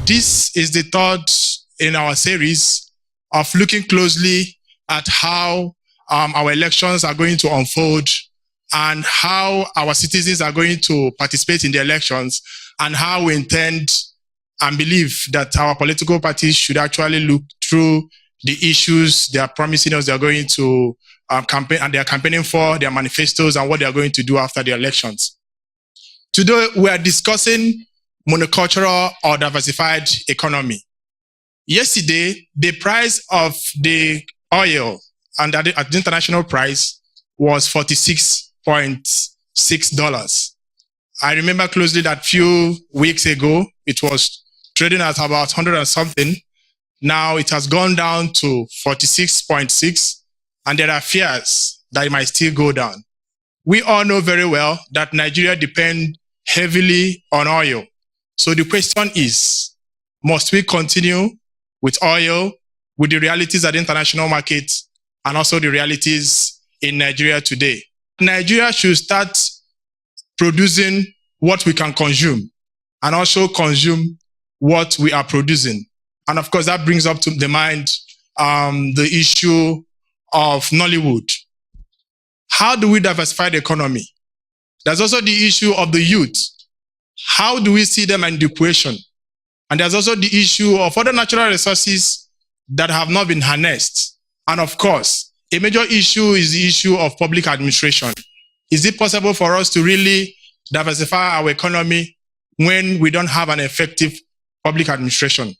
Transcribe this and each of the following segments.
This is the third in our series of looking closely at how our elections are going to unfold and how our citizens are going to participate in the elections and how we intend and believe that our political parties should actually look through the issues they are promising us they are going to campaign and they are campaigning for, their manifestos and what they are going to do after the elections. Today, we are discussing monocultural or diversified economy. Yesterday, the price of the oil and at the international price was $46.6. I remember closely that few weeks ago, it was trading at about 100 and something. Now it has gone down to 46.6, and there are fears that it might still go down. We all know very well that Nigeria depends heavily on oil. So the question is, must we continue with oil, with the realities at the international market, and also the realities in Nigeria today? Nigeria should start producing what we can consume and also consume what we are producing. And of course, that brings up to the mind the issue of Nollywood. How do we diversify the economy? There's also the issue of the youth. How do we see them in the equation? And there's also the issue of other natural resources that have not been harnessed. And of course, a major issue is the issue of public administration. Is it possible for us to really diversify our economy when we don't have an effective public administration?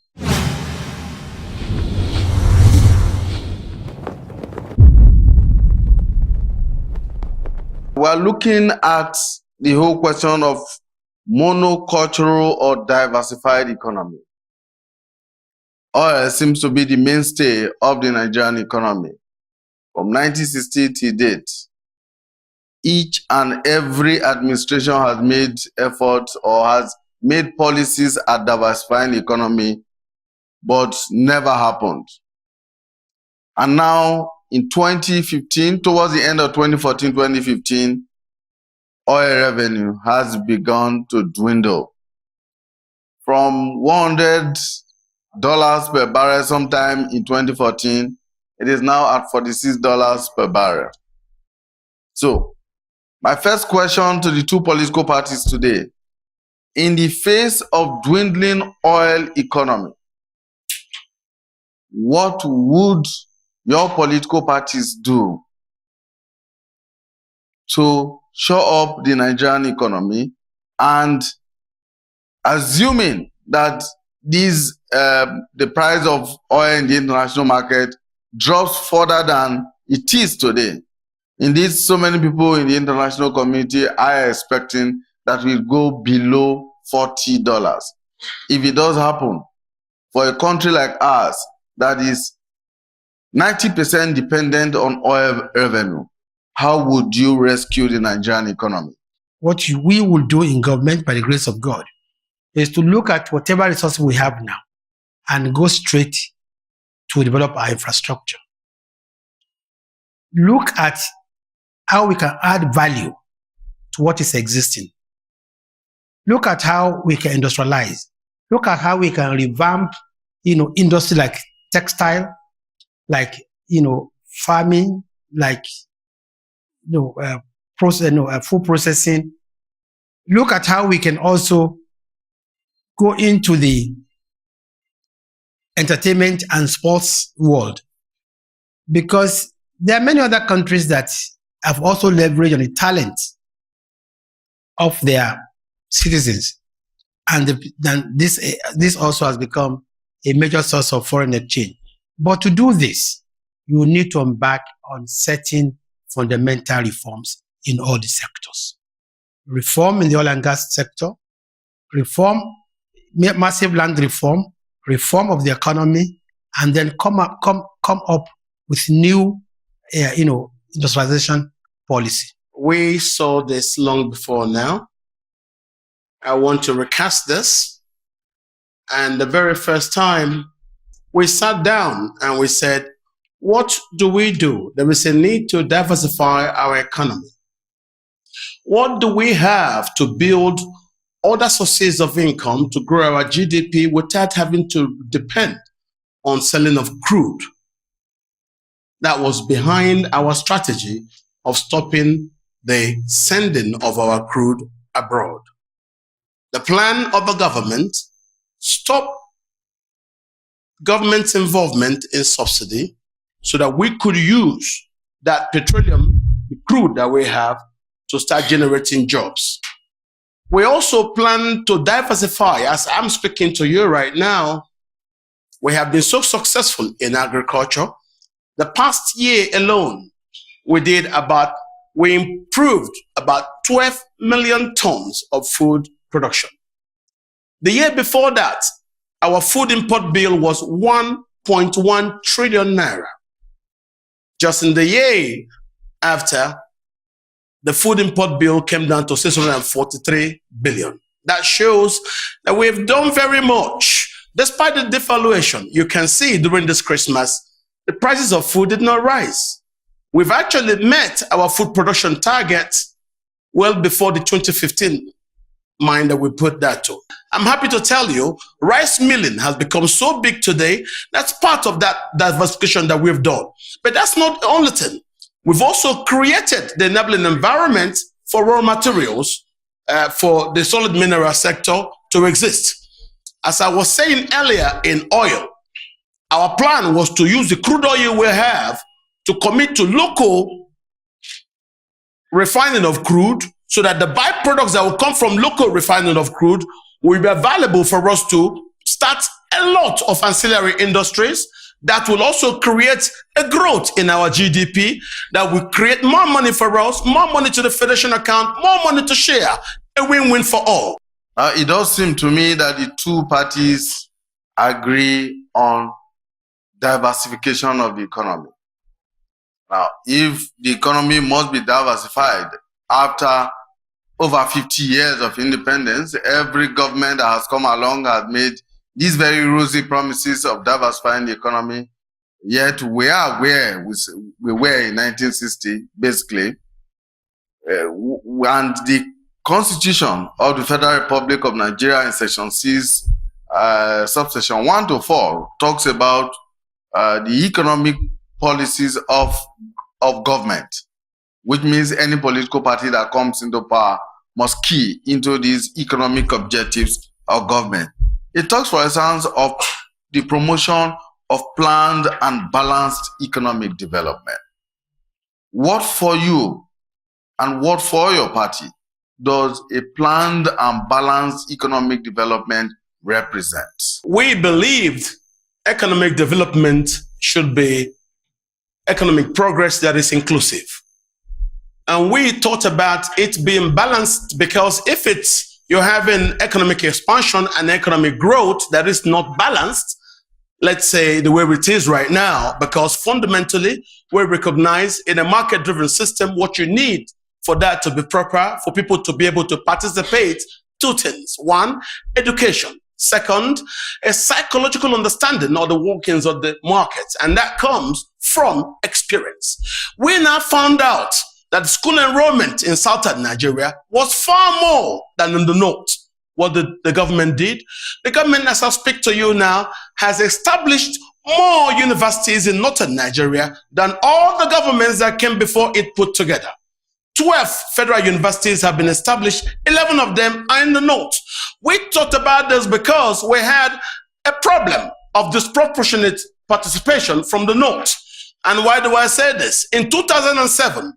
We're looking at the whole question of monocultural or diversified economy. Oil seems to be the mainstay of the Nigerian economy. From 1960 to date, each and every administration has made efforts or has made policies at diversifying the economy, but never happened. And now in 2015, towards the end of 2014, 2015, oil revenue has begun to dwindle. From $100 per barrel sometime in 2014, it is now at $46 per barrel. So, my first question to the two political parties today, in the face of dwindling oil economy, what would your political parties do to shore up the Nigerian economy? And assuming that the price of oil in the international market drops further than it is today. Indeed, so many people in the international community are expecting that we'll go below $40. If it does happen, for a country like ours that is 90% dependent on oil revenue, how would you rescue the Nigerian economy? What we will do in government, by the grace of God, is to look at whatever resources we have now and go straight to develop our infrastructure. Look at how we can add value to what is existing. Look at how we can industrialize. Look at how we can revamp, industry like textile, like, farming, like, food processing. Look at how we can also go into the entertainment and sports world, because there are many other countries that have also leveraged on the talent of their citizens, and this also has become a major source of foreign exchange. But to do this, you need to embark on certain fundamental reforms in all the sectors. Reform in the oil and gas sector, reform, massive land reform, reform of the economy, and then come up with new, industrialization policy. We saw this long before now. I want to recast this. And the very first time we sat down and we said, what do we do? There is a need to diversify our economy. What do we have to build other sources of income to grow our GDP without having to depend on selling of crude. That was behind our strategy of stopping the sending of our crude abroad. The plan of the government stopped government's involvement in subsidy so that we could use that petroleum, the crude that we have, to start generating jobs. We also plan to diversify. As I'm speaking to you right now, we have been so successful in agriculture. The past year alone, we improved about 12 million tons of food production. The year before that, our food import bill was 1.1 trillion naira. Just in the year after, the food import bill came down to 643 billion. That shows that we've done very much. Despite the devaluation, you can see during this Christmas, the prices of food did not rise. We've actually met our food production target well before the 2015 mine that we put that to. I'm happy to tell you, rice milling has become so big today. That's part of that diversification that we've done. But that's not the only thing. We've also created the enabling environment for raw materials for the solid mineral sector to exist. As I was saying earlier in oil, our plan was to use the crude oil we have to commit to local refining of crude so that the byproducts that will come from local refining of crude will be available for us to start a lot of ancillary industries that will also create a growth in our GDP, that will create more money for us, more money to the federation account, more money to share, a win-win for all. It does seem to me that the two parties agree on diversification of the economy. Now, if the economy must be diversified after over 50 years of independence, every government that has come along has made these very rosy promises of diversifying the economy, yet we are where we were in 1960, basically. And the Constitution of the Federal Republic of Nigeria in Section 6, subsection 1 to 4, talks about the economic policies of government, which means any political party that comes into power must key into these economic objectives of government. It talks, for instance, of the promotion of planned and balanced economic development. What for you and what for your party does a planned and balanced economic development represent? We believed economic development should be economic progress that is inclusive. And we thought about it being balanced because if you're having economic expansion and economic growth that is not balanced, let's say the way it is right now, because fundamentally we recognize in a market-driven system what you need for that to be proper, for people to be able to participate. Two things. One, education. Second, a psychological understanding of the workings of the markets, and that comes from experience. We now found out that school enrollment in southern Nigeria was far more than in the north. What the government did, the government, as I speak to you now, has established more universities in northern Nigeria than all the governments that came before it put together. 12 federal universities have been established, 11 of them are in the north. We talked about this because we had a problem of disproportionate participation from the north. And why do I say this? In 2007,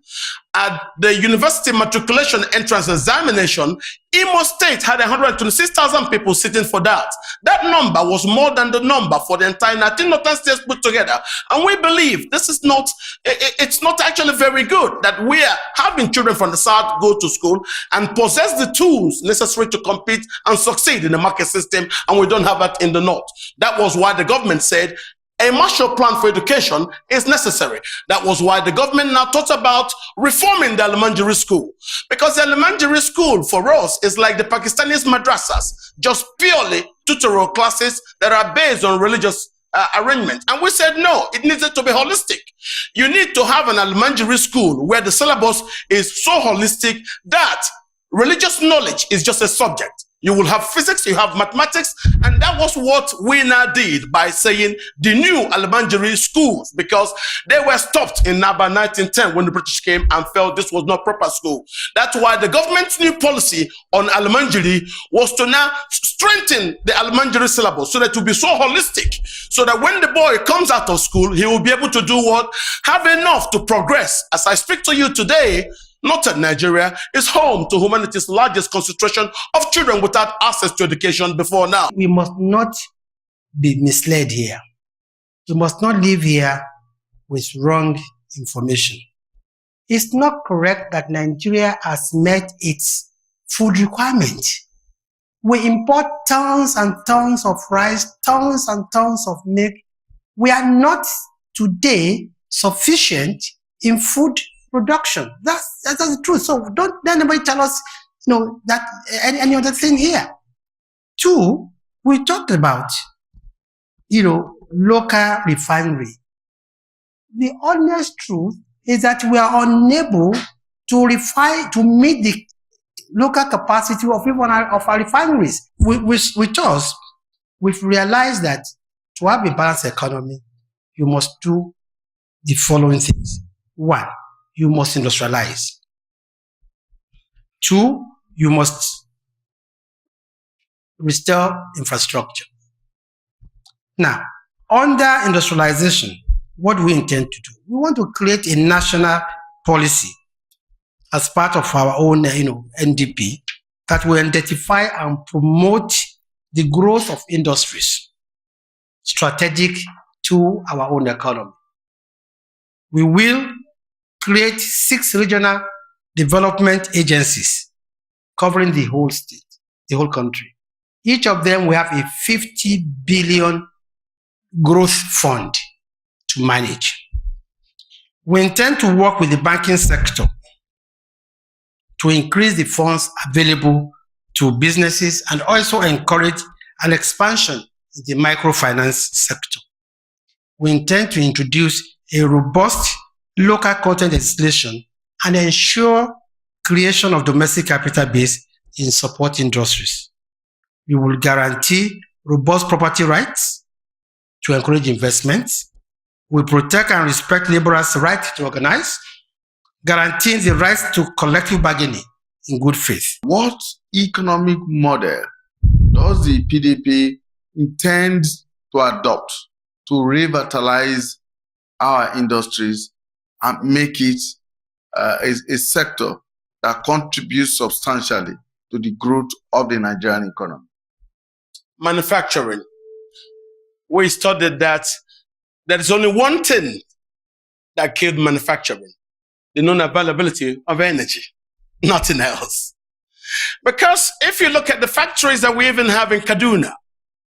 at the university matriculation entrance examination, Imo State had 126,000 people sitting for that. That number was more than the number for the entire 19 northern states put together. And we believe this is not, it's not actually very good that we are having children from the south go to school and possess the tools necessary to compete and succeed in the market system, and we don't have that in the north. That was why the government said a Marshall Plan for education is necessary. That was why the government now thought about reforming the elementary school. Because the elementary school for us is like the Pakistani madrasas, just purely tutorial classes that are based on religious arrangement. And we said, no, it needed to be holistic. You need to have an elementary school where the syllabus is so holistic that religious knowledge is just a subject. You will have physics, you have mathematics, and that was what we now did by saying the new elementary schools, because they were stopped in about 1910 when the British came and felt this was not proper school. That's why the government's new policy on elementary was to now strengthen the elementary syllabus so that it will be so holistic, so that when the boy comes out of school, he will be able to do what? Have enough to progress. As I speak to you today, Northern Nigeria is home to humanity's largest concentration of children without access to education before now. We must not be misled here. We must not live here with wrong information. It's not correct that Nigeria has met its food requirement. We import tons and tons of rice, tons and tons of milk. We are not today sufficient in food production. That's the truth. So don't let anybody tell us, that any other thing here. Two, we talked about, local refinery. The honest truth is that we are unable to meet the local capacity of even of our refineries. With us, we've realized that to have a balanced economy, you must do the following things. One, you must industrialize. Two, you must restore infrastructure. Now, under industrialization, what do we intend to do? We want to create a national policy as part of our own, NDP, that will identify and promote the growth of industries strategic to our own economy. We will create 6 regional development agencies covering the whole state, the whole country. Each of them will have a 50 billion growth fund to manage. We intend to work with the banking sector to increase the funds available to businesses and also encourage an expansion in the microfinance sector. We intend to introduce a robust local content legislation and ensure creation of domestic capital base in support industries. We will guarantee robust property rights to encourage investments. We protect and respect laborers' right to organize, guaranteeing the right to collective bargaining in good faith. What economic model does the PDP intend to adopt to revitalize our industries and make it a sector that contributes substantially to the growth of the Nigerian economy? Manufacturing. We studied that there is only one thing that killed manufacturing: the non-availability of energy, nothing else. Because if you look at the factories that we even have in Kaduna,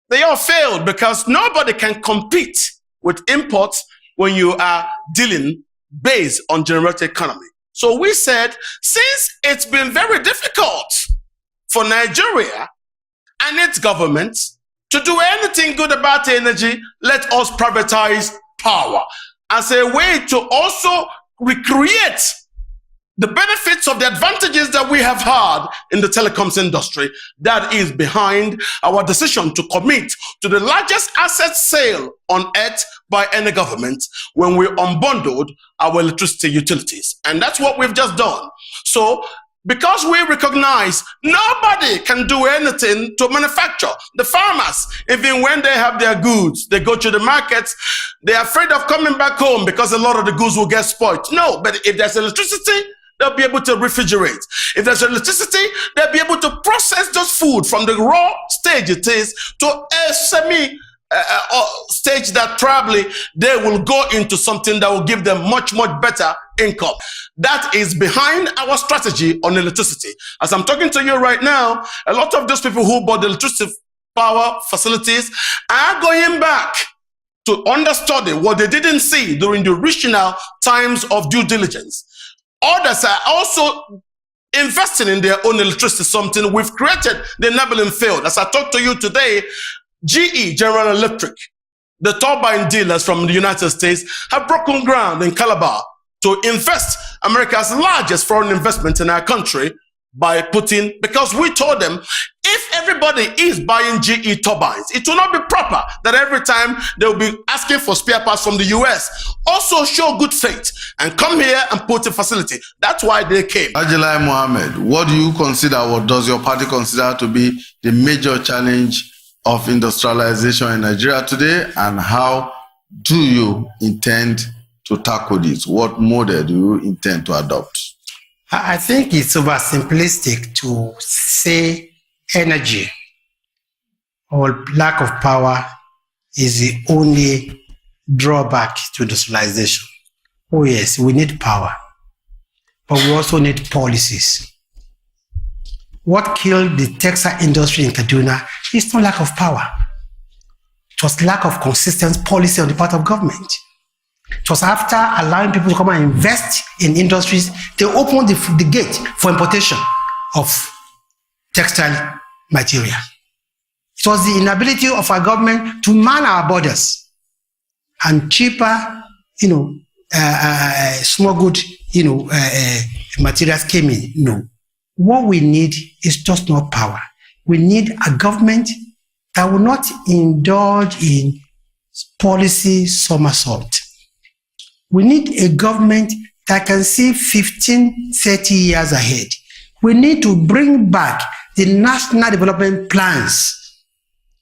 they all failed because nobody can compete with imports when you are dealing based on generated economy. So we said, since it's been very difficult for Nigeria and its government to do anything good about energy, let us privatize power as a way to also recreate the benefits of the advantages that we have had in the telecoms industry. That is behind our decision to commit to the largest asset sale on earth by any government when we unbundled our electricity utilities. And that's what we've just done. So, because we recognize nobody can do anything to manufacture. The farmers, even when they have their goods, they go to the markets, they're afraid of coming back home because a lot of the goods will get spoiled. No, but if there's electricity, they'll be able to refrigerate. If there's electricity, they'll be able to process those food from the raw stage it is to a semi stage that probably they will go into something that will give them much, much better income. That is behind our strategy on electricity. As I'm talking to you right now, a lot of those people who bought the electricity power facilities are going back to understudy what they didn't see during the original times of due diligence. Others are also investing in their own electricity, something we've created the enabling field. As I talk to you today, GE, General Electric, the turbine dealers from the United States, have broken ground in Calabar to invest America's largest foreign investment in our country by putting, because we told them, if everybody is buying GE turbines, it will not be proper that every time they will be asking for spare parts from the US. Also show good faith and come here and put a facility. That's why they came. Ajilai Mohammed, what do you consider, what does your party consider to be the major challenge of industrialization in Nigeria today, and how do you intend to tackle this? What model do you intend to adopt? I think it's oversimplistic to say energy or lack of power is the only drawback to industrialization. Oh yes, we need power, but we also need policies. What killed the textile industry in Kaduna is not lack of power. It was lack of consistent policy on the part of government. It was after allowing people to come and invest in industries, they opened the gate for importation of textile material. It was the inability of our government to man our borders, and cheaper, smuggled, materials came in. No, what we need is just not power. We need a government that will not indulge in policy somersault. We need a government that can see 15, 30 years ahead. We need to bring back the national development plans.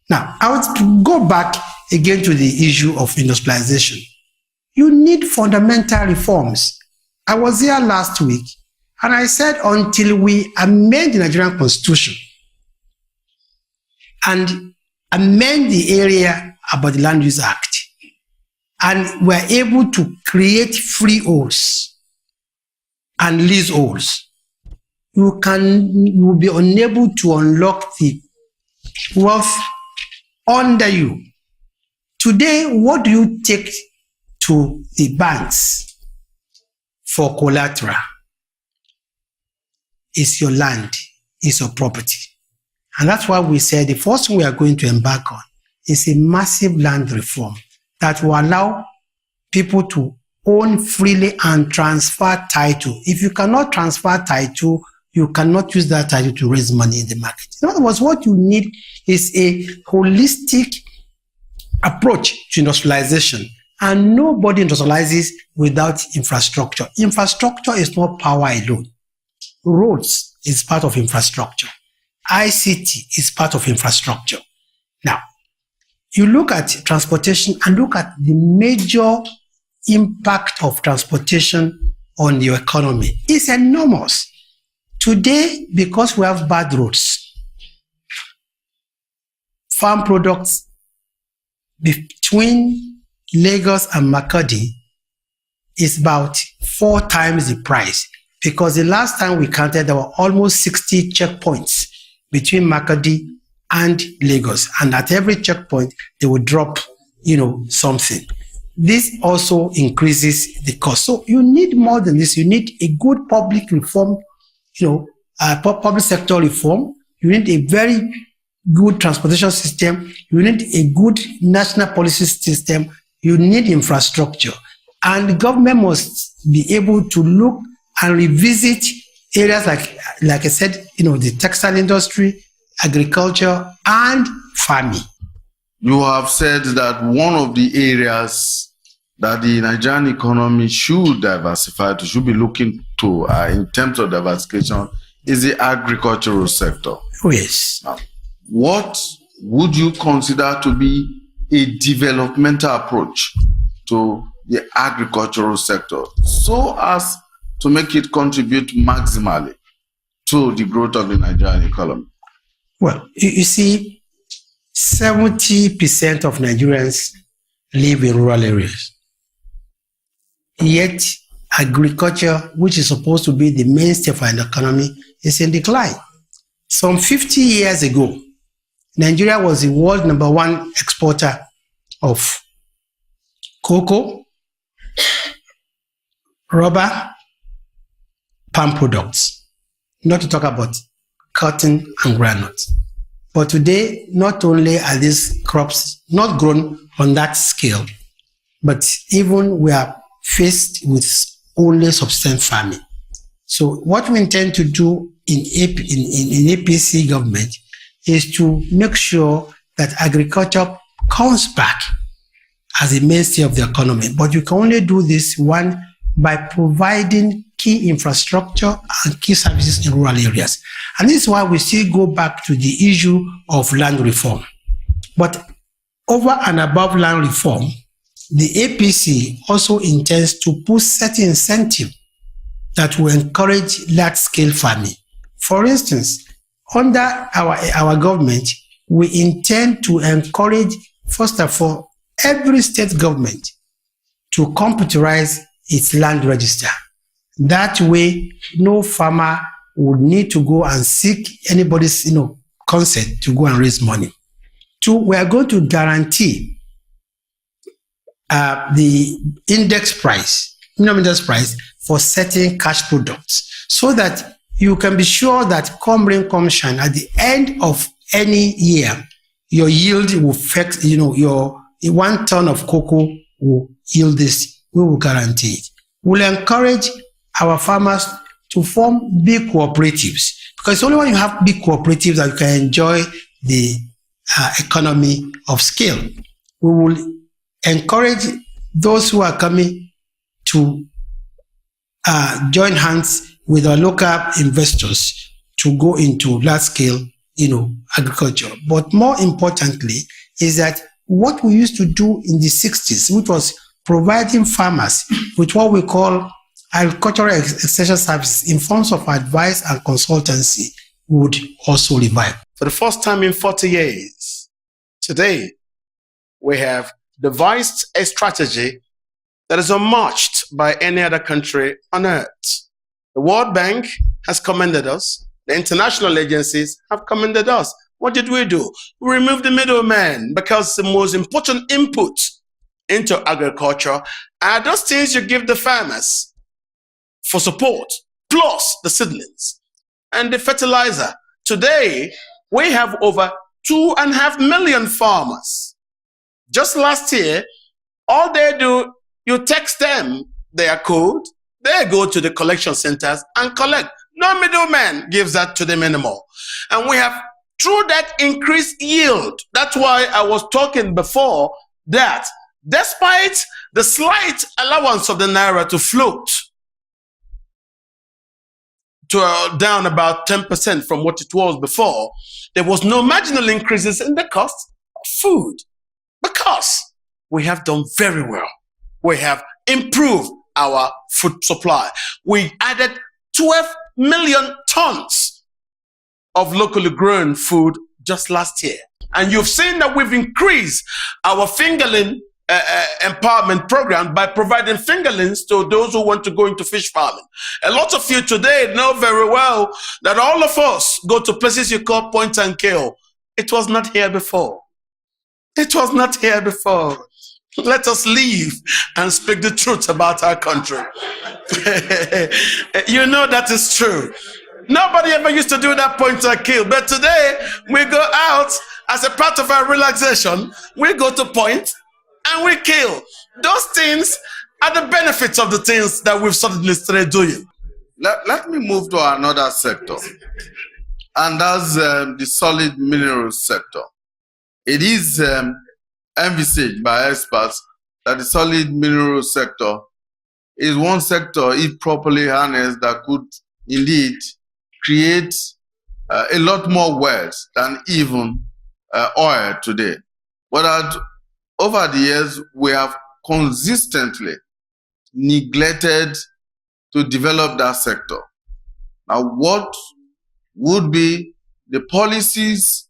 Now, I would go back again to the issue of industrialization. You need fundamental reforms. I was here last week, and I said until we amend the Nigerian Constitution and amend the area about the Land Use Act, and we're able to create freeholds and leaseholds, you will be unable to unlock the wealth under you. Today, what do you take to the banks for collateral? It's your land, it's your property. And that's why we said the first thing we are going to embark on is a massive land reform that will allow people to own freely and transfer title. If you cannot transfer title, you cannot use that title to raise money in the market. In other words, what you need is a holistic approach to industrialization. And nobody industrializes without infrastructure. Infrastructure is not power alone. Roads is part of infrastructure. ICT is part of infrastructure. Now, you look at transportation and look at the major impact of transportation on your economy. It's enormous. Today, because we have bad roads, farm products between Lagos and Makurdi is about 4 times the price, because the last time we counted, there were almost 60 checkpoints between Makurdi and Lagos, and at every checkpoint they would drop something. This also increases the cost. So you need more than this. You need a good public reform, public sector reform. You need a very good transportation system. You need a good national policy system. You need infrastructure. And the government must be able to look and revisit areas like I said, the textile industry, agriculture, and farming. You have said that one of the areas that the Nigerian economy should diversify to, should be looking to in terms of diversification, is the agricultural sector. Oh, yes. Now, what would you consider to be a developmental approach to the agricultural sector so as to make it contribute maximally to the growth of the Nigerian economy? Well, you see, 70% of Nigerians live in rural areas. Yet, agriculture, which is supposed to be the mainstay for an economy, is in decline. Some 50 years ago, Nigeria was the world #1 exporter of cocoa, rubber, palm products, not to talk about cotton and groundnut. But today, not only are these crops not grown on that scale, but even we are faced with only subsistence farming. So what we intend to do in APC government is to make sure that agriculture comes back as a mainstay of the economy. But you can only do this, one, by providing key infrastructure and key services in rural areas. And this is why we still go back to the issue of land reform. But over and above land reform, the APC also intends to put certain incentives that will encourage large-scale farming. For instance, under our government, we intend to encourage, first of all, every state government to computerize its land register. That way, no farmer would need to go and seek anybody's consent to go and raise money. Two, we are going to guarantee the minimum index price for certain cash products, so that you can be sure that come rain, come shine, at the end of any year, your yield will affect, your 1 ton of cocoa will yield this. We will guarantee it. We'll encourage our farmers to form big cooperatives, because it's only when you have big cooperatives that you can enjoy the economy of scale. We will encourage those who are coming to join hands with our local investors to go into large-scale, agriculture. But more importantly is that what we used to do in the 60s, which was providing farmers with what we call agricultural extension services in forms of advice and consultancy, would also revive. For the first time in 40 years, today, we have devised a strategy that is unmatched by any other country on earth. The World Bank has commended us. The international agencies have commended us. What did we do? We removed the middleman, because the most important input into agriculture are those things you give the farmers for support, plus the seedlings and the fertilizer. Today, we have over 2.5 million farmers. Just last year, all they do, you text them their code, they go to the collection centers and collect. No middleman gives that to them anymore. And we have, through that, increased yield. That's why I was talking before that despite the slight allowance of the naira to float to down about 10% from what it was before, there was no marginal increases in the cost of food, because we have done very well. We have improved our food supply. We added 12 million tons of locally grown food just last year. And you've seen that we've increased our fingerling empowerment program by providing fingerlings to those who want to go into fish farming. A lot of you today know very well that all of us go to places you call point and kill. It was not here before. It was not here before. Let us leave and speak the truth about our country. You know that is true. Nobody ever used to do that point and kill, but today we go out as a part of our relaxation. We go to point and we kill. Those things are the benefits of the things that we've suddenly started doing. Let me move to another sector, and that's the solid minerals sector. It is envisaged by experts that the solid minerals sector is one sector, if properly harnessed, that could indeed create a lot more wealth than even oil today. But over the years, we have consistently neglected to develop that sector. Now, what would be the policies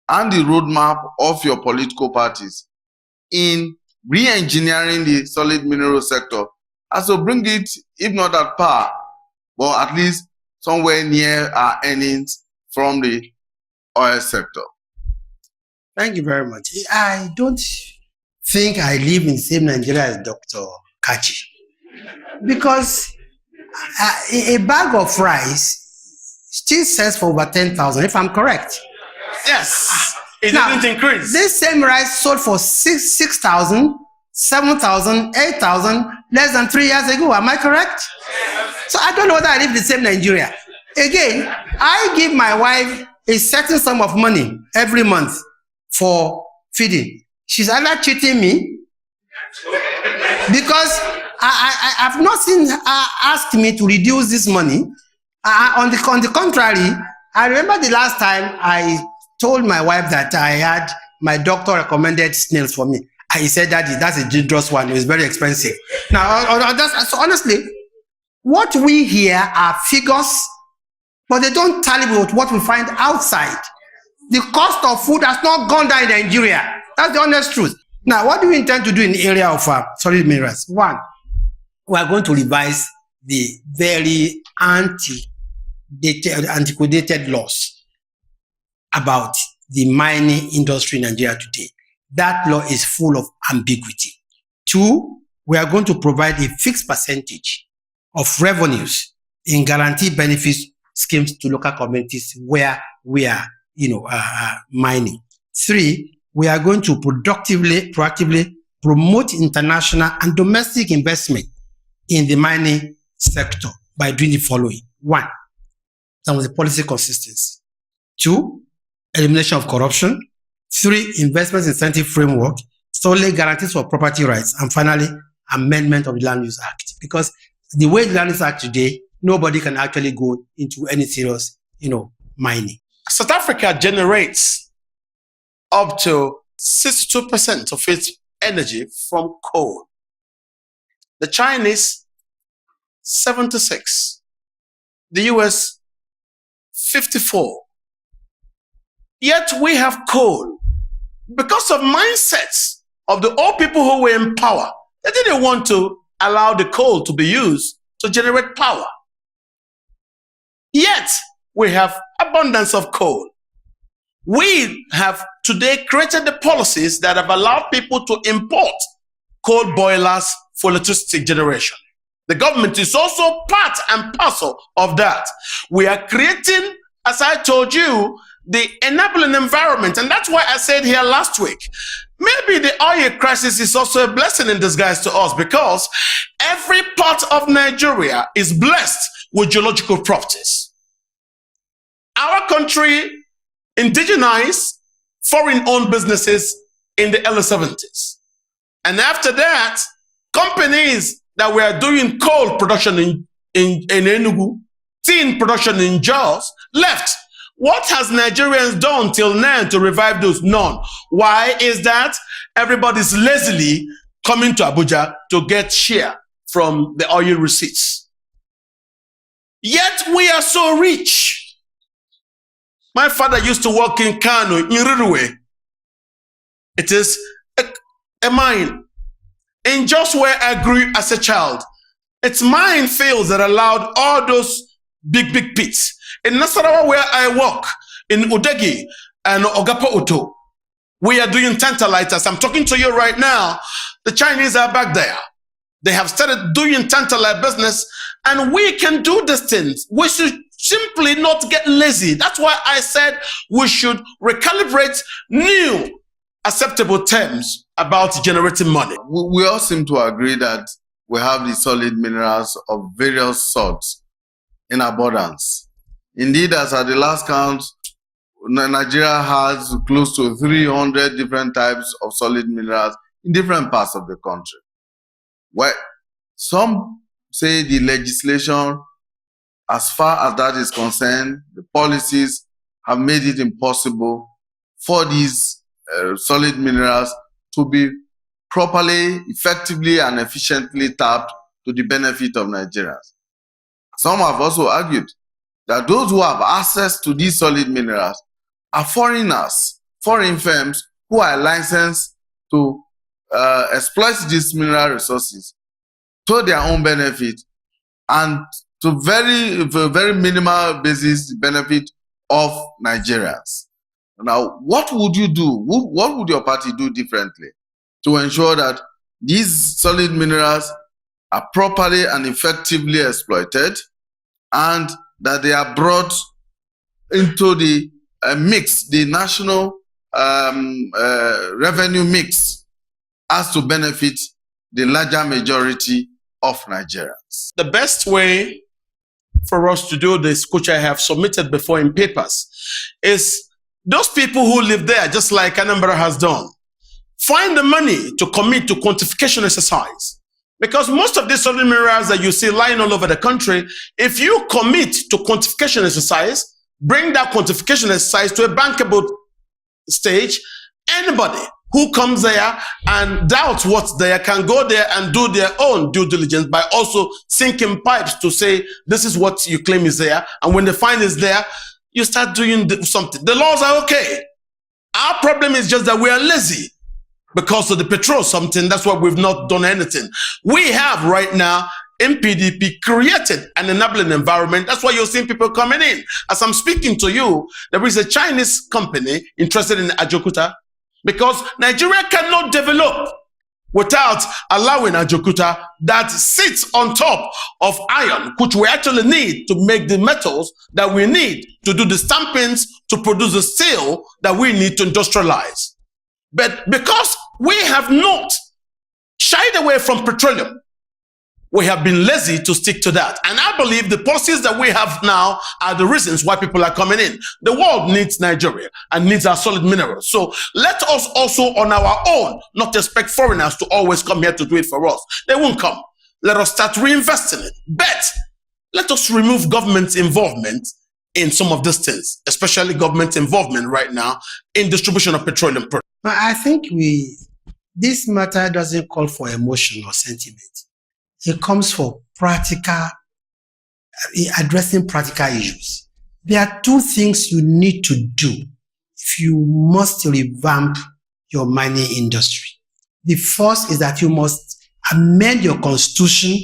and the roadmap of your political parties in re-engineering the solid mineral sector, as to bring it, if not at par, but at least somewhere near our earnings from the oil sector? Thank you very much. I don't think I live in the same Nigeria as Dr. Kachi, because a bag of rice still sells for over 10,000, if I'm correct. Yes, it Now, didn't increase. This same rice sold for 6,000, 7,000, 8,000 less than 3 years ago. Am I correct? So I don't know whether I live in the same Nigeria. Again, I give my wife a certain sum of money every month for feeding. She's either cheating me because I've not seen her ask me to reduce this money. On the contrary, I remember the last time I told my wife that I had my doctor recommended snails for me. He said, Daddy, that's a dangerous one. It was very expensive. Now, so honestly, what we hear are figures, but they don't tally with what we find outside. The cost of food has not gone down in Nigeria. That's the honest truth. Now, what do we intend to do in the area of solid minerals? One, we are going to revise the very antiquated laws about the mining industry in Nigeria today. That law is full of ambiguity. Two, we are going to provide a fixed percentage of revenues in guaranteed benefits schemes to local communities where we are, mining. Three, we are going to proactively promote international and domestic investment in the mining sector by doing the following. One, some of the policy consistency. Two, elimination of corruption. Three, investment incentive framework, solid guarantees for property rights, and finally, amendment of the Land Use Act. Because the way the Land Use Act today, nobody can actually go into any serious, mining. South Africa generates up to 62% of its energy from coal. The Chinese, 76%. The US, 54%. Yet we have coal. Because of mindsets of the old people who were in power, they didn't want to allow the coal to be used to generate power. Yet we have abundance of coal. We have today created the policies that have allowed people to import coal boilers for electricity generation. The government is also part and parcel of that. We are creating, as I told you, the enabling environment. And that's why I said here last week, maybe the oil crisis is also a blessing in disguise to us, because every part of Nigeria is blessed with geological properties. Our country indigenized foreign-owned businesses in the early 70s. And after that, companies that were doing coal production in Enugu, tin production in Jos, left. What has Nigerians done till now to revive those? None. Why is that? Everybody's lazily coming to Abuja to get share from the oil receipts. Yet we are so rich. My father used to work in Kano, in Rirwe. It is a mine. In just where I grew as a child, it's mine fields that allowed all those big pits. In Nasarawa, where I work, in Udegi and Ogapo Uto, we are doing tantalizers. I'm talking to you right now. The Chinese are back there. They have started doing tantalite business, and we can do these things. We should simply not get lazy. That's why I said we should recalibrate new acceptable terms about generating money. We all seem to agree that we have the solid minerals of various sorts in abundance. Indeed, as at the last count, Nigeria has close to 300 different types of solid minerals in different parts of the country. Well, some say the legislation, as far as that is concerned, the policies have made it impossible for these solid minerals to be properly, effectively, and efficiently tapped to the benefit of Nigerians. Some have also argued that those who have access to these solid minerals are foreigners, foreign firms who are licensed to exploit these mineral resources to their own benefit and to very minimal basis the benefit of Nigerians. Now, what would you do? What would your party do differently to ensure that these solid minerals are properly and effectively exploited, and that they are brought into the mix, the national revenue mix, as to benefit the larger majority of Nigerians? The best way for us to do this, which I have submitted before in papers, is those people who live there, just like Anambra has done, find the money to commit to quantification exercise. Because most of these solid minerals that you see lying all over the country, if you commit to quantification exercise, bring that quantification exercise to a bankable stage, anybody who comes there and doubts what's there can go there and do their own due diligence by also sinking pipes to say, this is what you claim is there. And when they find it's there, you start doing something. The laws are okay. Our problem is just that we are lazy because of the petrol something. That's why we've not done anything. We have right now, NPDP created an enabling environment. That's why you're seeing people coming in. As I'm speaking to you, there is a Chinese company interested in Ajokuta because Nigeria cannot develop without allowing Ajokuta that sits on top of iron, which we actually need to make the metals that we need to do the stampings to produce the steel that we need to industrialize. But because we have not shied away from petroleum, we have been lazy to stick to that. And I believe the policies that we have now are the reasons why people are coming in. The world needs Nigeria and needs our solid minerals. So let us also on our own not expect foreigners to always come here to do it for us. They won't come. Let us start reinvesting it. But let us remove government's involvement in some of these things, especially government involvement right now in distribution of petroleum products. I think this matter doesn't call for emotion or sentiment. It comes for addressing practical issues. There are two things you need to do if you must revamp your mining industry. The first is that you must amend your constitution,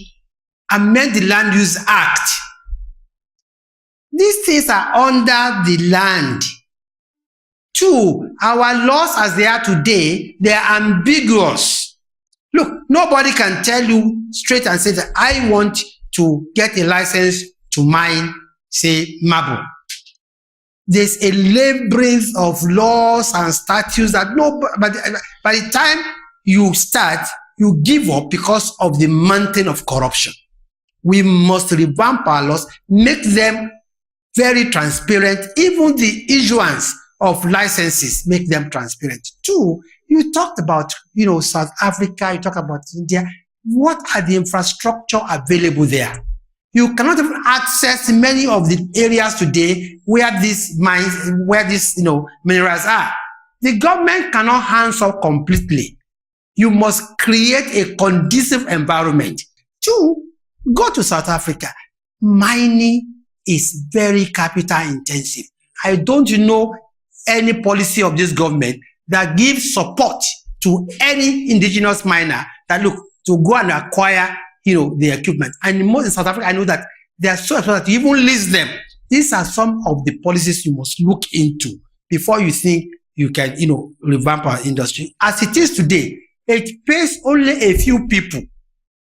amend the Land Use Act. These things are under the land. Two, our laws as they are today, they are ambiguous. Look, nobody can tell you straight and say that I want to get a license to mine, say, marble. There's a labyrinth of laws and statutes that by the time you start, you give up because of the mountain of corruption. We must revamp our laws, make them very transparent. Even the issuance of licenses, make them transparent. Two, you talked about, South Africa, you talk about India. What are the infrastructure available there? You cannot even access many of the areas today where these mines, minerals are. The government cannot hands off completely. You must create a conducive environment. Two, go to South Africa. Mining is very capital intensive. I don't know any policy of this government that gives support to any indigenous miner that look to go and acquire, the equipment. And most in South Africa, I know that they are so expensive that you even lease them. These are some of the policies you must look into before you think you can, revamp our industry. As it is today, it pays only a few people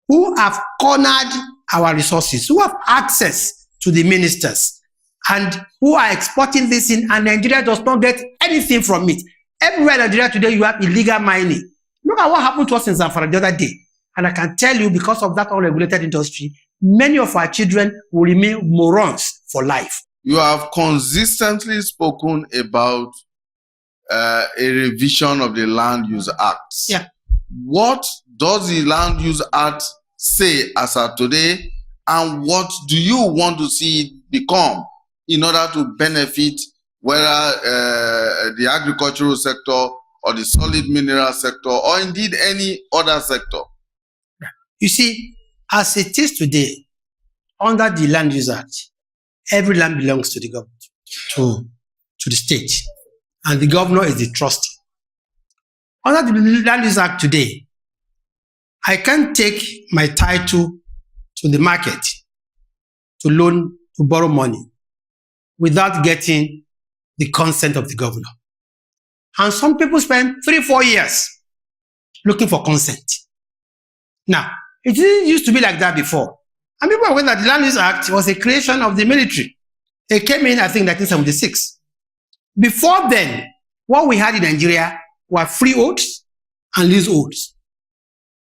who have cornered our resources, who have access to the ministers, and who are exporting this in, and Nigeria does not get anything from it. Everywhere in Nigeria today, you have illegal mining. Look at what happened to us in Zamfara the other day. And I can tell you, because of that unregulated industry, many of our children will remain morons for life. You have consistently spoken about a revision of the Land Use Act. Yeah. What does the Land Use Act say as of today, and what do you want to see it become in order to benefit whether the agricultural sector or the solid mineral sector or indeed any other sector? You see, as it is today, under the Land Use Act, every land belongs to the government, to the state, and the governor is the trustee. Under the Land Use Act today, I can't take my title to the market to borrow money without getting the consent of the governor. And some people spend 3-4 years looking for consent. Now, it didn't used to be like that before. And people are aware that the Land Use Act was a creation of the military. It came in, I think, 1976. Before then, what we had in Nigeria were freeholds and leaseholds.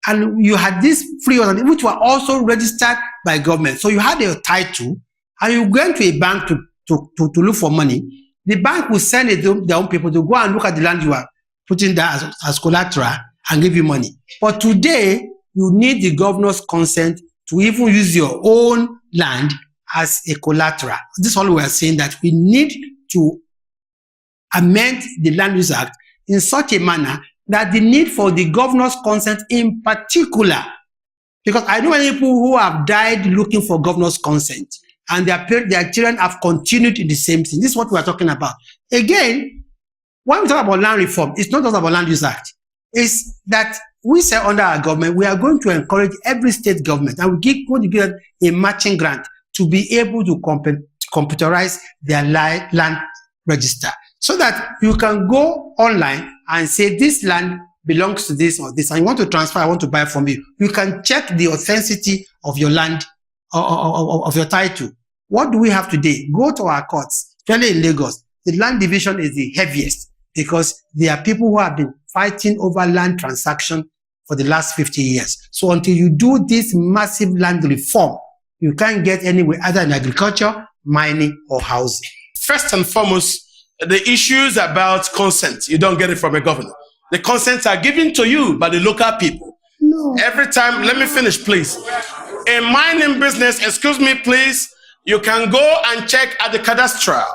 And you had these freeholds, which were also registered by government. So you had a title, and you go into a bank to look for money, the bank will send their own people to go and look at the land you are putting there as collateral and give you money. But today, you need the governor's consent to even use your own land as a collateral. This is all we are saying, that we need to amend the Land Use Act in such a manner that the need for the governor's consent in particular, because I know many people who have died looking for governor's consent, and their children have continued in the same thing. This is what we are talking about. Again, when we talk about land reform, it's not just about Land Use Act. It's that we say under our government, we are going to encourage every state government, and we're going to give them a matching grant to be able to computerize their land register, so that you can go online and say this land belongs to this or this, and you want to transfer, I want to buy from you. You can check the authenticity of your land, of your title. What do we have today? Go to our courts, especially in Lagos. The land division is the heaviest because there are people who have been fighting over land transaction for the last 50 years. So until you do this massive land reform, you can't get anywhere either in agriculture, mining, or housing. First and foremost, the issues about consent, you don't get it from a governor. The consents are given to you by the local people. No. Every time, let me finish, please. A mining business, excuse me, please, you can go and check at the cadastral.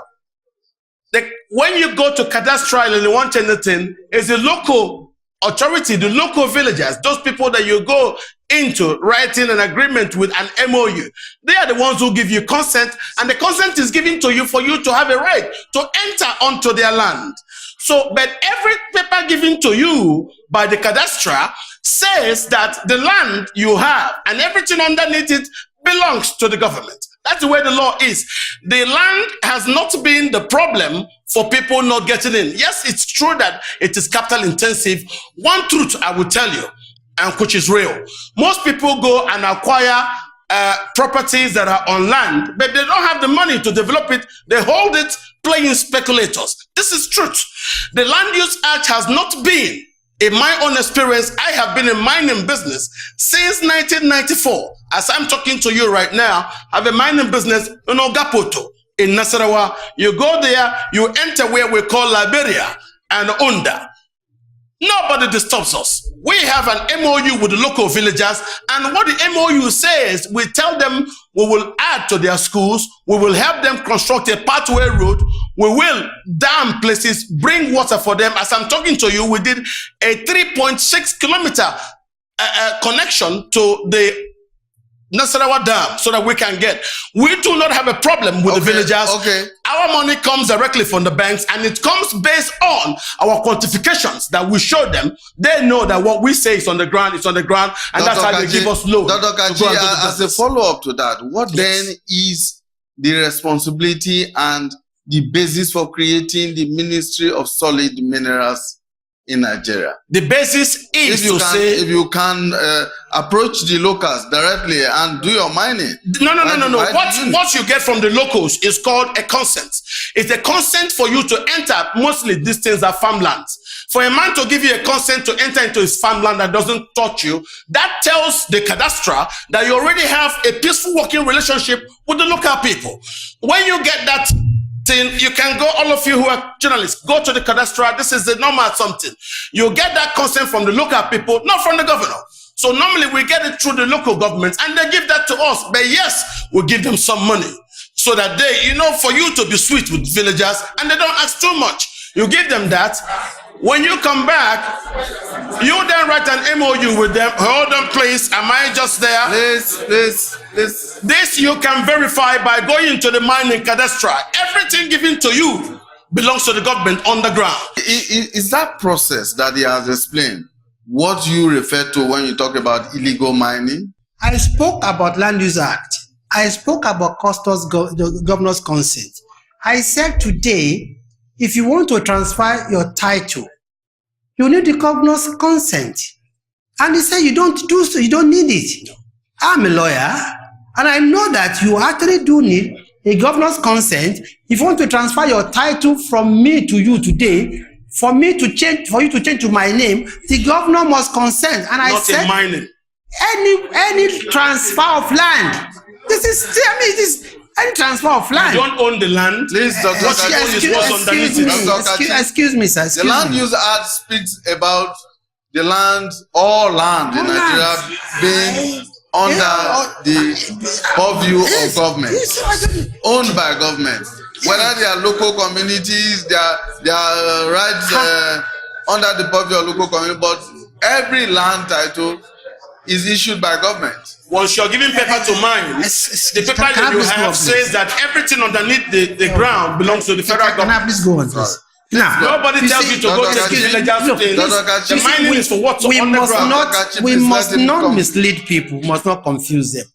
When you go to cadastral and you want anything, it's the local authority, the local villagers, those people that you go into writing an agreement with an MOU. They are the ones who give you consent, and the consent is given to you for you to have a right to enter onto their land. So, but every paper given to you by the cadastral says that the land you have and everything underneath it belongs to the government. That's the way the law is. The land has not been the problem for people not getting in. Yes, it's true that it is capital intensive. One truth I will tell you, and which is real. Most people go and acquire properties that are on land, but they don't have the money to develop it. They hold it playing speculators. This is truth. The Land Use Act has not been, in my own experience, I have been in mining business since 1994. As I'm talking to you right now, I have a mining business in Ogapoto, in Nasarawa. You go there, you enter where we call Liberia and Onda. Nobody disturbs us. We have an MOU with the local villagers, and what the MOU says, we tell them we will add to their schools, we will help them construct a pathway road, we will dam places, bring water for them. As I'm talking to you, we did a 3.6 kilometer connection to the Nasarawa Dam so that we can get. We do not have a problem with the villagers. Okay. Our money comes directly from the banks, and it comes based on our quantifications that we show them. They know that what we say is on the ground, it's on the ground, and Dr. that's how they give us loans. Dr. Kaji, as a follow-up to that, what then is the responsibility and the basis for creating the Ministry of Solid Minerals in Nigeria? The basis is to say, if you can approach the locals directly and do your mining. No. What you get from the locals is called a consent. It's a consent for you to enter. Mostly these things are farmlands. For a man to give you a consent to enter into his farmland that doesn't touch you, that tells the cadastral that you already have a peaceful working relationship with the local people. When you get that thing, you can go, all of you who are journalists, go to the cadastral. This is the normal something. You get that consent from the local people, not from the governor. So normally we get it through the local government, and they give that to us. But yes, we give them some money so that they, for you to be sweet with villagers, and they don't ask too much. You give them that. When you come back, you then write an MOU with them. Hold on, please. Am I just there? This you can verify by going to the mining cadastral. Everything given to you belongs to the government on the ground. Is that process that he has explained what you refer to when you talk about illegal mining? I spoke about Land Use Act. I spoke about the governor's consent. I said today, if you want to transfer your title, you need the governor's consent. And he said you don't do so, you don't need it. I'm a lawyer, and I know that you actually do need a governor's consent. If you want to transfer your title from me to you today, for you to change to my name, the governor must consent. And I said, mining. Any transfer of land. This is, Any transfer of land. You don't own the land. Please, Dr. What you own is what's underneath it. Excuse me, sir. The Land Use Act speaks about the land, all land in Nigeria being under the purview of government, owned by government. Whether they are local communities, they are rights under the purview of local community, but every land title is issued by government. Once you're giving paper to mine, the paper that you have says that everything underneath the ground belongs to the federal government. Can I please go on, please? Now, nobody tells you to go to the villager state. The mining is for what's we must underground. we must not mislead people, we must not confuse them.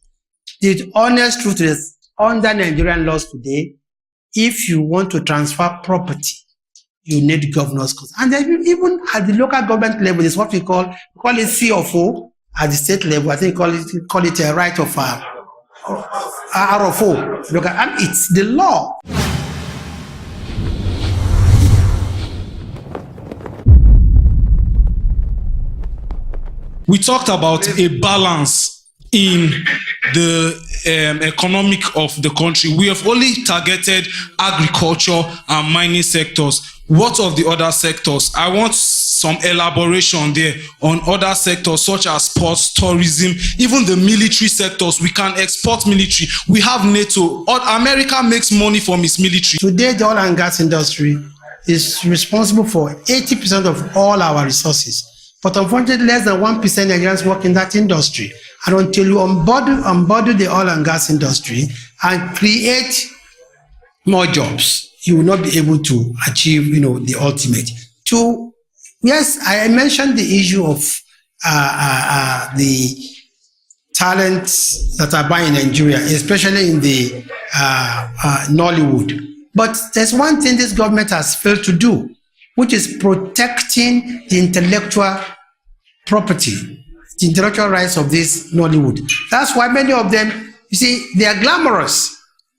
The honest truth is, under Nigerian laws today, if you want to transfer property, you need governor's consent. And then even at the local government level, it's what we call it C of O. At the state level, I think call it a right of RFO. Look, and it's the law. We talked about a balance in the economic of the country. We have only targeted agriculture and mining sectors. What of the other sectors? I want some elaboration there on other sectors such as sports, tourism, even the military sectors. We can export military. We have NATO. America makes money from its military. Today, the oil and gas industry is responsible for 80% of all our resources. But unfortunately, less than 1% Nigerians work in that industry. And until you unbundle the oil and gas industry and create more jobs, you will not be able to achieve, the ultimate. Yes, I mentioned the issue of the talents that are buying in Nigeria, especially in the Nollywood. But there's one thing this government has failed to do, which is protecting the intellectual property, the intellectual rights of this Nollywood. That's why many of them, you see, they are glamorous,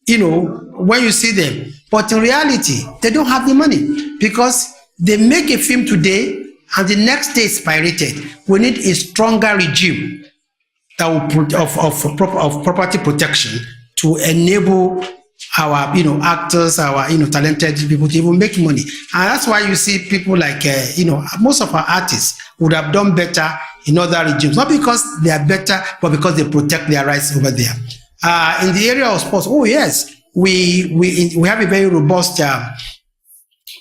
when you see them. But in reality, they don't have the money because they make a film today and the next day it's pirated. We need a stronger regime that will of property protection to enable our actors, our talented people to even make money. And that's why you see people like most of our artists would have done better in other regimes, not because they are better, but because they protect their rights over there. In the area of sports, oh yes, we have a very robust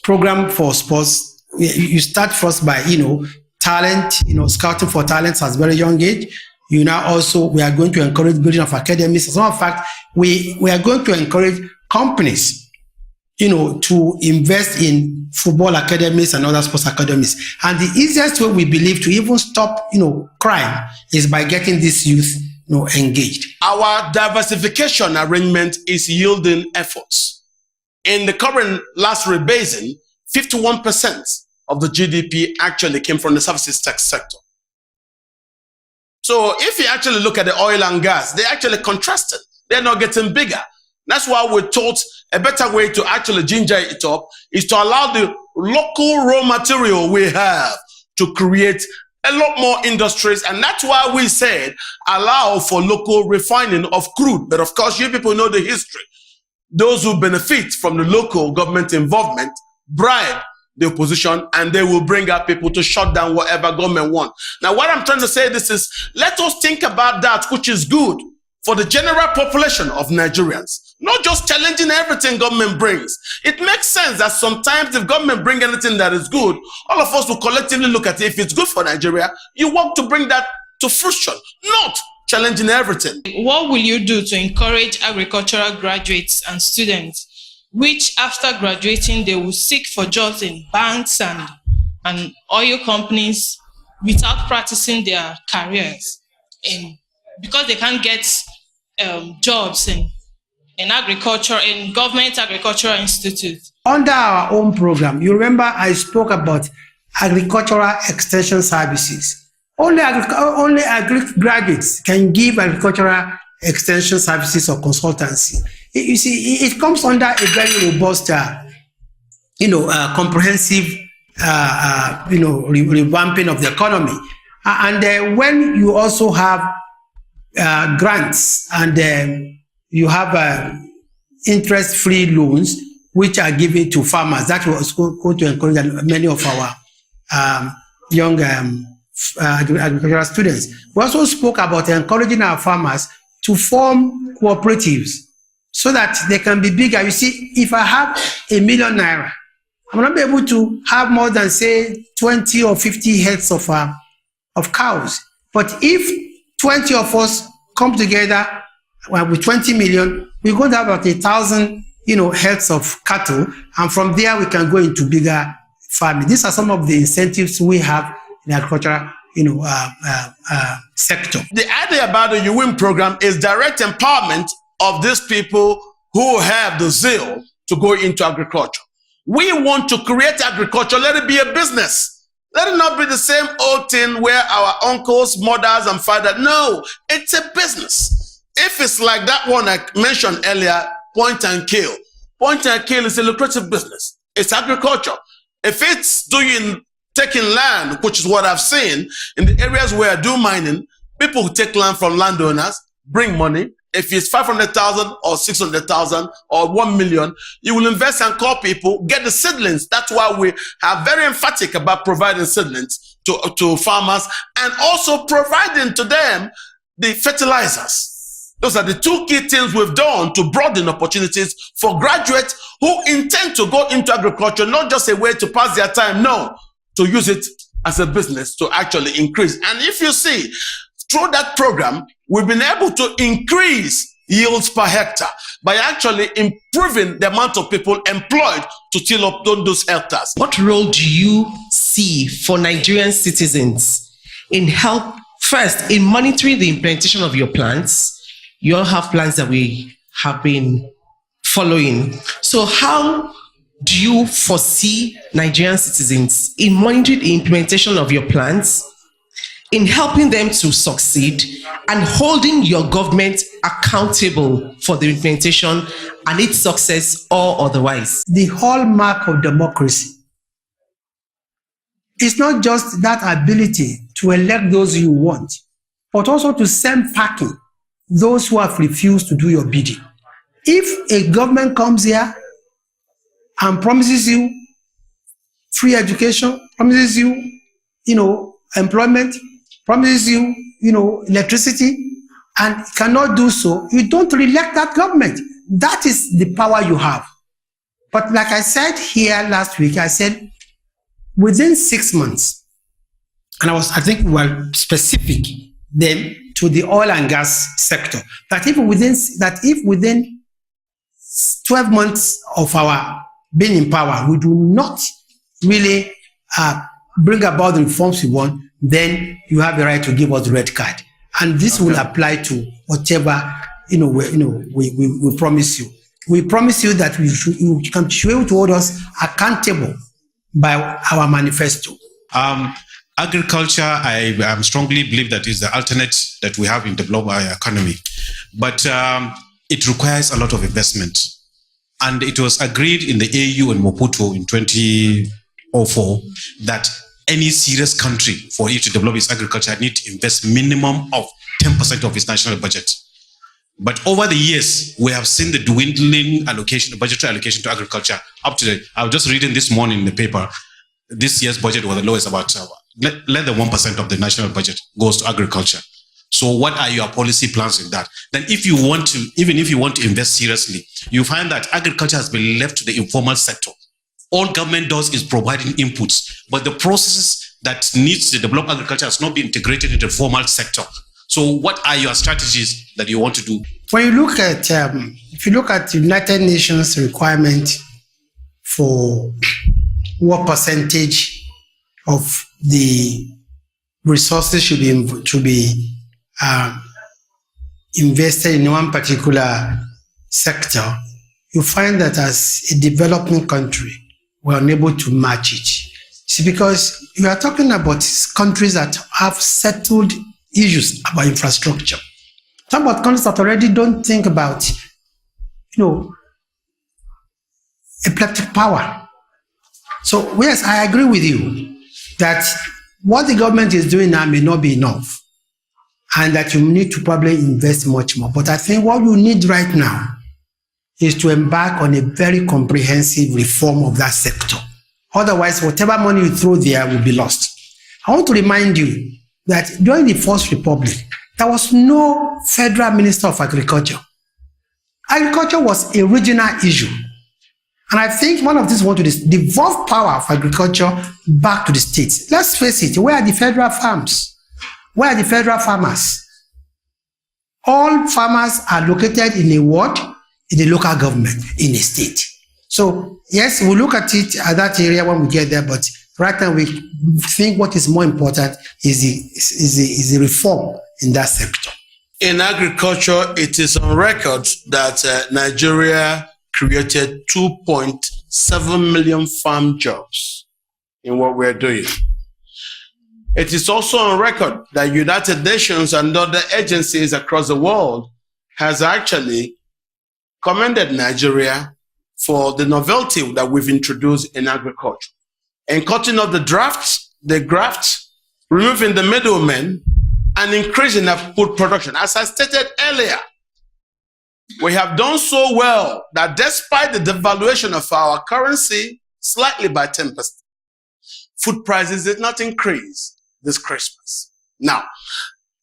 program for sports. You start first by talent, scouting for talents at a very young age. We are going to encourage building of academies. As a matter of fact, we are going to encourage companies, to invest in football academies and other sports academies. And the easiest way we believe to even stop, crime is by getting this youth, engaged. Our diversification arrangement is yielding efforts. In the current last rebasing, 51% of the GDP actually came from the services tax sector. So if you actually look at the oil and gas, they actually contrasted. They're not getting bigger. That's why we thought a better way to actually ginger it up is to allow the local raw material we have to create a lot more industries. And that's why we said allow for local refining of crude. But of course, you people know the history. Those who benefit from the local government involvement bribe the opposition, and they will bring out people to shut down whatever government wants. Now, what I'm trying to say this is, let us think about that which is good for the general population of Nigerians, not just challenging everything government brings. It makes sense that sometimes if government bring anything that is good, all of us will collectively look at it. If it's good for Nigeria, you want to bring that to fruition, not challenging everything. What will you do to encourage agricultural graduates and students, which after graduating, they will seek for jobs in banks and oil companies without practicing their careers, because they can't get jobs in agriculture, in government agricultural institutes? Under our own program, you remember I spoke about agricultural extension services. Only graduates can give agricultural extension services or consultancy. You see, it comes under a very robust, comprehensive, revamping of the economy. And when you also have grants and you have interest-free loans which are given to farmers. That was going to encourage many of our young agricultural students. We also spoke about encouraging our farmers to form cooperatives so that they can be bigger. You see, if I have ₦1 million, I'm not be able to have more than, say, 20 or 50 heads of cows. But if 20 of us come together with 20 million, we're going to have about 1,000, heads of cattle, and from there we can go into bigger farming. These are some of the incentives we have in the agricultural, sector. The idea about the UWIN program is direct empowerment of these people who have the zeal to go into agriculture. We want to create agriculture, let it be a business. Let it not be the same old thing where our uncles, mothers, and fathers. No, it's a business. If it's like that one I mentioned earlier, point and kill. Point and kill is a lucrative business. It's agriculture. If it's taking land, which is what I've seen in the areas where I do mining, people who take land from landowners, bring money. If it's 500,000 or 600,000 or 1 million, you will invest and call people, get the seedlings. That's why we are very emphatic about providing seedlings to farmers and also providing to them the fertilizers. Those are the two key things we've done to broaden opportunities for graduates who intend to go into agriculture, not just a way to pass their time, no, to use it as a business to actually increase. And if you see, through that program, we've been able to increase yields per hectare by actually improving the amount of people employed to till up those hectares. What role do you see for Nigerian citizens in in monitoring the implementation of your plans? You all have plans that we have been following. So how do you foresee Nigerian citizens in monitoring the implementation of your plans, in helping them to succeed, and holding your government accountable for the implementation and its success or otherwise? The hallmark of democracy is not just that ability to elect those you want, but also to send packing those who have refused to do your bidding. If a government comes here and promises you free education, promises you, employment, promises you, electricity, and cannot do so, you don't re-elect that government. That is the power you have. But like I said here last week, I said within 6 months, and I think we were specific then to the oil and gas sector, that if within 12 months of our being in power, we do not really bring about the reforms we want, then you have the right to give us the red card. And this will apply to whatever we promise you. We promise you that you can be able to hold us accountable by our manifesto. Agriculture, I strongly believe that is the alternate that we have in the global economy. But it requires a lot of investment. And it was agreed in the AU and Maputo in 2004 that any serious country, for it to develop its agriculture, need to invest minimum of 10% of its national budget. But over the years, we have seen the dwindling allocation, budgetary allocation to agriculture. Up to I was just reading this morning in the paper, this year's budget was the lowest, about less than 1% of the national budget goes to agriculture. So what are your policy plans in that? Then even if you want to invest seriously, you find that agriculture has been left to the informal sector. All government does is providing inputs, but the processes that needs to develop agriculture has not been integrated into the formal sector. So what are your strategies that you want to do? When you look at, if you look at United Nations requirement for what percentage of the resources should be invested in one particular sector, you find that as a developing country, we're unable to match it. See, because you are talking about countries that have settled issues about infrastructure. Talk about countries that already don't think about, epileptic power. So, yes, I agree with you that what the government is doing now may not be enough, and that you need to probably invest much more. But I think what you need right now is to embark on a very comprehensive reform of that sector. Otherwise, whatever money you throw there will be lost. I want to remind you that during the First Republic, there was no federal minister of agriculture. Agriculture was a regional issue. And I think one of these want to devolve power of agriculture back to the states. Let's face it, where are the federal farms? Where are the federal farmers? All farmers are located in a ward, in a local government, in a state. So yes, we'll look at it at that area when we get there, but right now we think what is more important is the reform in that sector. In agriculture, it is on record that Nigeria created 2.7 million farm jobs in what we're doing. It is also on record that United Nations and other agencies across the world has actually commended Nigeria for the novelty that we've introduced in agriculture. And cutting off the graft, removing the middlemen, and increasing our food production. As I stated earlier, we have done so well that despite the devaluation of our currency slightly by 10%, food prices did not increase this Christmas. Now,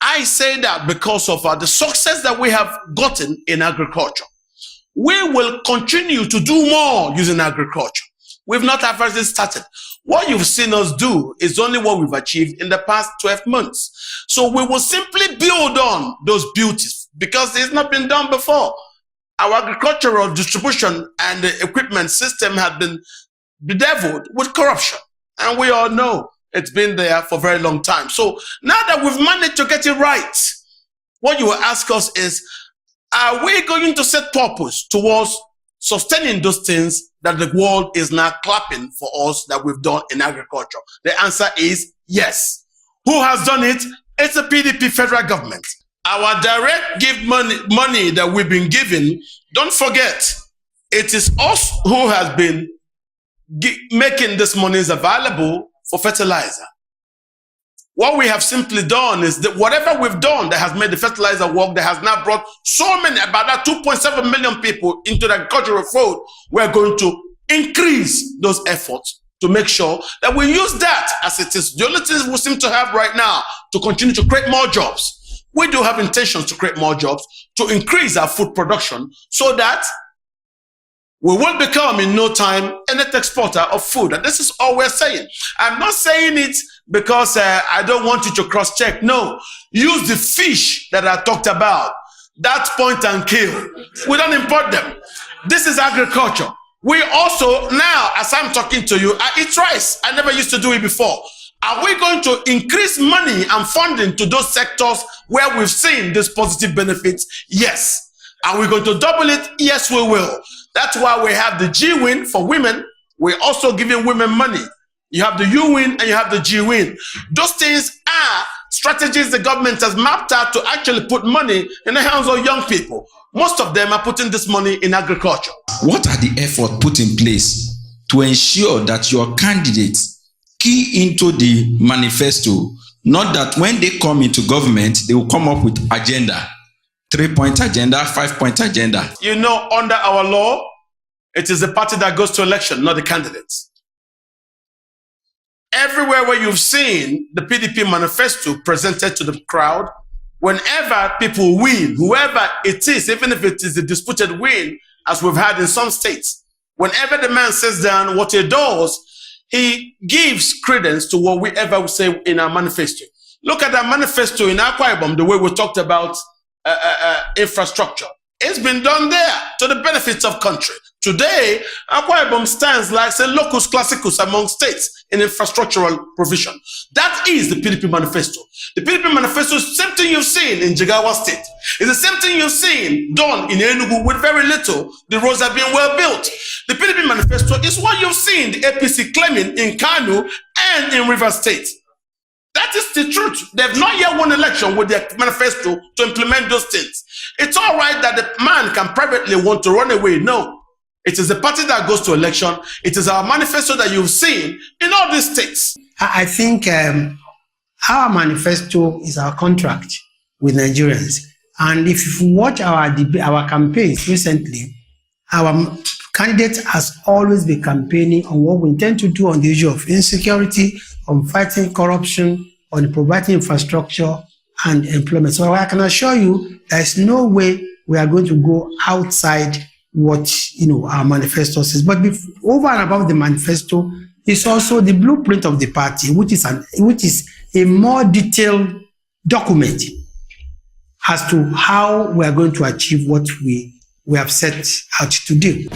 I say that because of the success that we have gotten in agriculture. We will continue to do more using agriculture. We've not actually started. What you've seen us do is only what we've achieved in the past 12 months. So we will simply build on those beauties because it's not been done before. Our agricultural distribution and the equipment system had been bedeviled with corruption. And we all know it's been there for a very long time. So now that we've managed to get it right, what you will ask us is, are we going to set purpose towards sustaining those things that the world is now clapping for us that we've done in agriculture? The answer is yes. Who has done it? It's the PDP federal government. Our direct money that we've been given, don't forget, it is us who has been making these monies available for fertilizer. What we have simply done is that whatever we've done that has made the fertilizer work, that has now brought so many, about that 2.7 million people into the agricultural fold, we're going to increase those efforts to make sure that we use that as it is. The only thing we seem to have right now to continue to create more jobs. We do have intentions to create more jobs, to increase our food production so that we will become in no time a net exporter of food. And this is all we're saying. I'm not saying it because I don't want you to cross-check. No, use the fish that I talked about. That point and kill. We don't import them. This is agriculture. We also, now, as I'm talking to you, I eat rice. I never used to do it before. Are we going to increase money and funding to those sectors where we've seen these positive benefits? Yes. Are we going to double it? Yes, we will. That's why we have the G-Win for women. We're also giving women money. You have the U-Win and you have the G-Win. Those things are strategies the government has mapped out to actually put money in the hands of young people. Most of them are putting this money in agriculture. What are the efforts put in place to ensure that your candidates key into the manifesto, not that when they come into government, they will come up with agenda, 3-point agenda, 5-point agenda? You know, under our law, it is the party that goes to election, not the candidates. Everywhere where you've seen the PDP manifesto presented to the crowd, whenever people win, whoever it is, even if it is a disputed win, as we've had in some states, whenever the man sits down, what he does, he gives credence to what we ever say in our manifesto. Look at our manifesto in Akwa Ibom, the way we talked about infrastructure. It's been done there to the benefits of country. Today, Akwa Ibom stands like, say, locus classicus among states in infrastructural provision. That is the PDP manifesto. The PDP manifesto is the same thing you've seen in Jigawa State. It's the same thing you've seen done in Enugu with very little. The roads have been well built. The PDP manifesto is what you've seen the APC claiming in Kano and in Rivers State. That is the truth. They've not yet won election with their manifesto to implement those things. It's all right that the man can privately want to run away. No. It is the party that goes to election. It is our manifesto that you've seen in all these states. I think our manifesto is our contract with Nigerians. And if you watch our campaigns recently, our candidate has always been campaigning on what we intend to do on the issue of insecurity, on fighting corruption, on providing infrastructure and employment. So I can assure you there is no way we are going to go outside what our manifesto says. But over and above the manifesto is also the blueprint of the party, which is a more detailed document as to how we are going to achieve what we have set out to do.